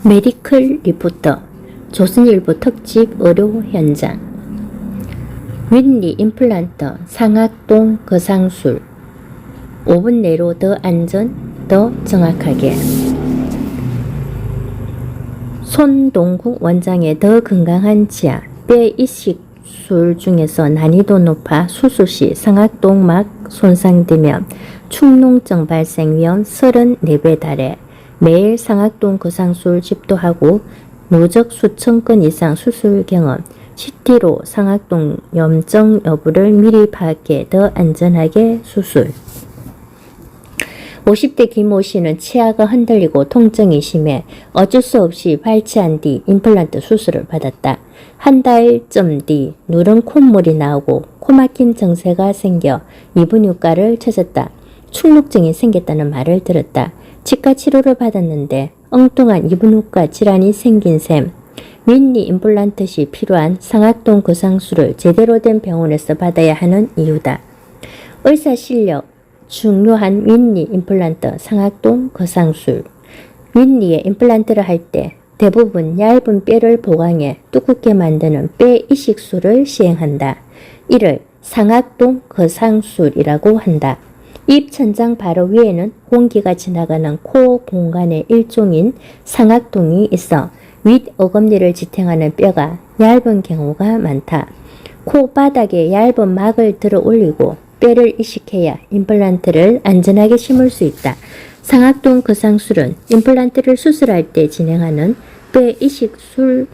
메디컬 리포터 조선일보 특집 의료 현장 윈리 임플란트 상악동 거상술 5분 내로 더 안전, 더 정확하게 손동국 원장의 더 건강한 치아 뼈 이식술 중에서 난이도 높아 수술 시 상악동막 손상되면 축농증 발생 위험 34배 달해 매일 상악동 거상술 집도하고 누적 수천 건 이상 수술 경험, CT로 상악동 염증 여부를 미리 파악해 더 안전하게 수술. 50대 김모 씨는 치아가 흔들리고 통증이 심해 어쩔 수 없이 발치한 뒤 임플란트 수술을 받았다. 한 달쯤 뒤 누런 콧물이 나오고 코막힘 증세가 생겨 이분유과를 찾았다. 축농증이 생겼다는 말을 들었다. 치과 치료를 받았는데 엉뚱한 이분후과 질환이 생긴 셈. 윈리 임플란트 시 필요한 상악동 거상술을 제대로 된 병원에서 받아야 하는 이유다. 의사 실력 중요한 윈리 임플란트 상악동 거상술. 윈리에 임플란트를 할 때 대부분 얇은 뼈를 보강해 두껍게 만드는 뼈 이식술을 시행한다. 이를 상악동 거상술이라고 한다. 입 천장 바로 위에는 공기가 지나가는 코 공간의 일종인 상악동이 있어 윗 어금니를 지탱하는 뼈가 얇은 경우가 많다. 코 바닥에 얇은 막을 들어 올리고 뼈를 이식해야 임플란트를 안전하게 심을 수 있다. 상악동 거상술은 임플란트를 수술할 때 진행하는 뼈 이식술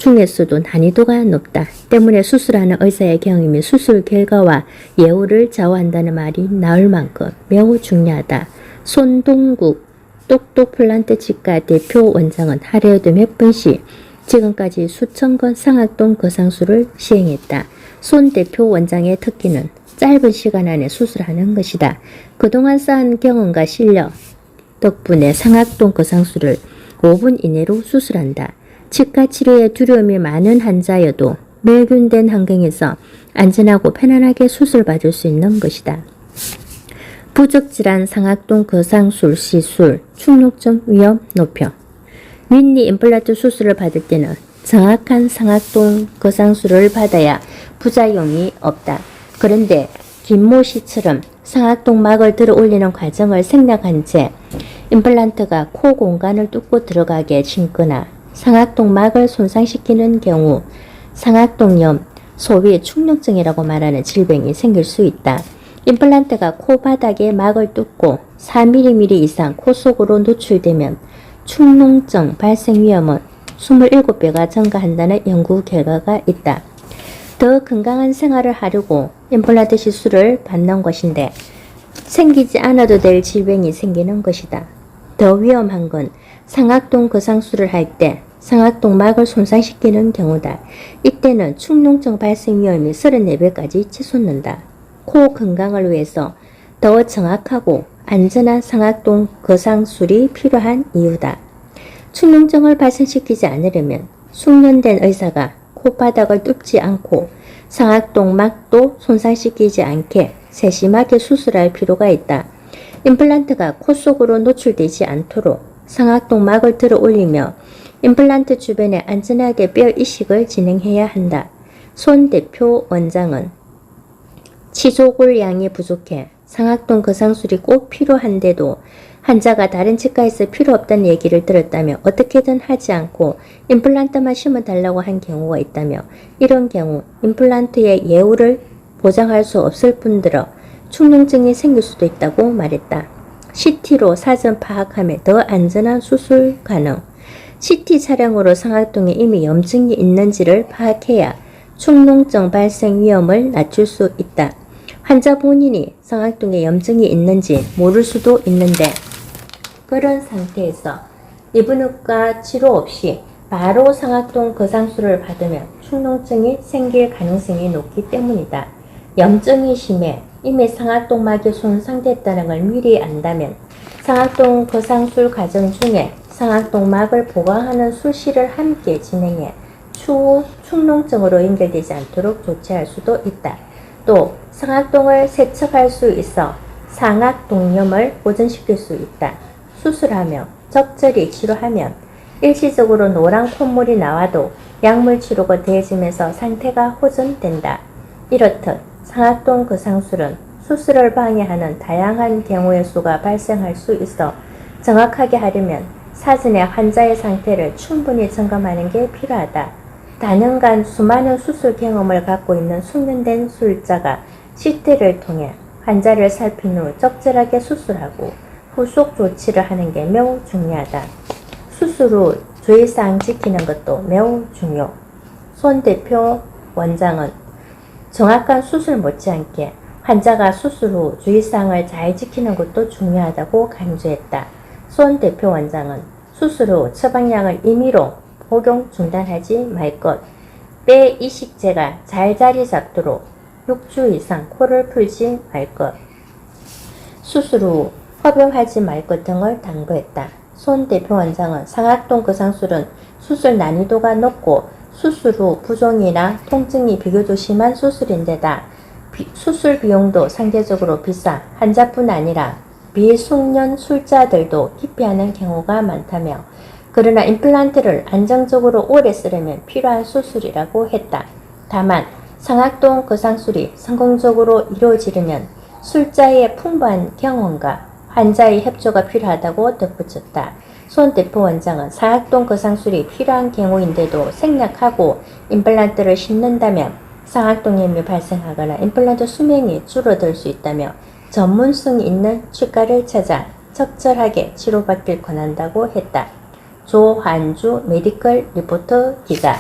중에서도 난이도가 높다. 때문에 수술하는 의사의 경험이 수술 결과와 예후를 좌우한다는 말이 나올 만큼 매우 중요하다. 손동국 똑똑 플란트 치과 대표 원장은 하루에도 몇 번씩 지금까지 수천 건 상악동 거상술을 시행했다. 손 대표 원장의 특기는 짧은 시간 안에 수술하는 것이다. 그동안 쌓은 경험과 실력 덕분에 상악동 거상술을 5분 이내로 수술한다. 치과 치료에 두려움이 많은 환자여도 멸균된 환경에서 안전하고 편안하게 수술받을 수 있는 것이다. 부적질한 상악동 거상술 시술 축농증 위험 높여 윈리 임플란트 수술을 받을 때는 정확한 상악동 거상술을 받아야 부작용이 없다. 그런데 김모 씨처럼 상악동 막을 들어 올리는 과정을 생략한 채 임플란트가 코 공간을 뚫고 들어가게 심거나 상악동 막을 손상시키는 경우 상악동염, 소위 축농증이라고 말하는 질병이 생길 수 있다. 임플란트가 코 바닥에 막을 뚫고 4mm 이상 코 속으로 노출되면 축농증 발생 위험은 27배가 증가한다는 연구 결과가 있다. 더 건강한 생활을 하려고 임플란트 시술을 받는 것인데 생기지 않아도 될 질병이 생기는 것이다. 더 위험한 건 상악동 거상술을 할 때 상악동 막을 손상시키는 경우다. 이때는 축농증 발생 위험이 34배까지 치솟는다. 코 건강을 위해서 더 정확하고 안전한 상악동 거상술이 필요한 이유다. 축농증을 발생시키지 않으려면 숙련된 의사가 콧바닥을 뚫지 않고 상악동 막도 손상시키지 않게 세심하게 수술할 필요가 있다. 임플란트가 코 속으로 노출되지 않도록 상악동 막을 들어 올리며 임플란트 주변에 안전하게 뼈 이식을 진행해야 한다. 손 대표 원장은 치조골 양이 부족해 상악동 거상술이 꼭 필요한데도 환자가 다른 치과에서 필요 없다는 얘기를 들었다며 어떻게든 하지 않고 임플란트만 심어달라고 한 경우가 있다며 이런 경우 임플란트의 예후를 보장할 수 없을 뿐더러 축농증이 생길 수도 있다고 말했다. CT로 사전 파악하며 더 안전한 수술 가능. CT 촬영으로 상악동에 이미 염증이 있는지를 파악해야 축농증 발생 위험을 낮출 수 있다. 환자 본인이 상악동에 염증이 있는지 모를 수도 있는데 그런 상태에서 이분후과 치료 없이 바로 상악동 거상술을 받으면 축농증이 생길 가능성이 높기 때문이다. 염증이 심해 이미 상악동막이 손상됐다는 걸 미리 안다면 상악동 거상술 과정 중에 상악동막을 보강하는 수시를 함께 진행해 추후 축농증으로 연결되지 않도록 조치할 수도 있다. 또 상악동을 세척할 수 있어 상악동염을 보존시킬 수 있다. 수술하며 적절히 치료하면 일시적으로 노란 콧물이 나와도 약물 치료가 되어지면서 상태가 호전된다. 이렇듯 상악동 거상술은 수술을 방해하는 다양한 경우의 수가 발생할 수 있어 정확하게 하려면 사전에 환자의 상태를 충분히 점검하는 게 필요하다. 다년간 수많은 수술 경험을 갖고 있는 숙련된 술자가 CT를 통해 환자를 살핀 후 적절하게 수술하고 후속 조치를 하는 게 매우 중요하다. 수술 후 주의사항 지키는 것도 매우 중요. 손 대표 원장은 정확한 수술 못지않게 환자가 수술 후 주의사항을 잘 지키는 것도 중요하다고 강조했다. 손 대표 원장은 수술 후 처방약을 임의로 복용 중단하지 말 것, 폐 이식제가 잘 자리 잡도록 6주 이상 코를 풀지 말 것, 수술 후 허용하지 말 것 등을 당부했다. 손 대표 원장은 상악동 거상술은 수술 난이도가 높고 수술 후 부종이나 통증이 비교적 심한 수술인데다 수술 비용도 상대적으로 비싸 환자뿐 아니라 비숙련 술자들도 기피하는 경우가 많다며 그러나 임플란트를 안정적으로 오래 쓰려면 필요한 수술이라고 했다. 다만 상악동 거상술이 성공적으로 이루어지려면 술자의 풍부한 경험과 환자의 협조가 필요하다고 덧붙였다. 손 대표 원장은 상악동 거상술이 필요한 경우인데도 생략하고 임플란트를 심는다면 상악동염이 발생하거나 임플란트 수명이 줄어들 수 있다며 전문성 있는 치과를 찾아 적절하게 치료받길 권한다고 했다. 조환주 메디컬 리포터 기자.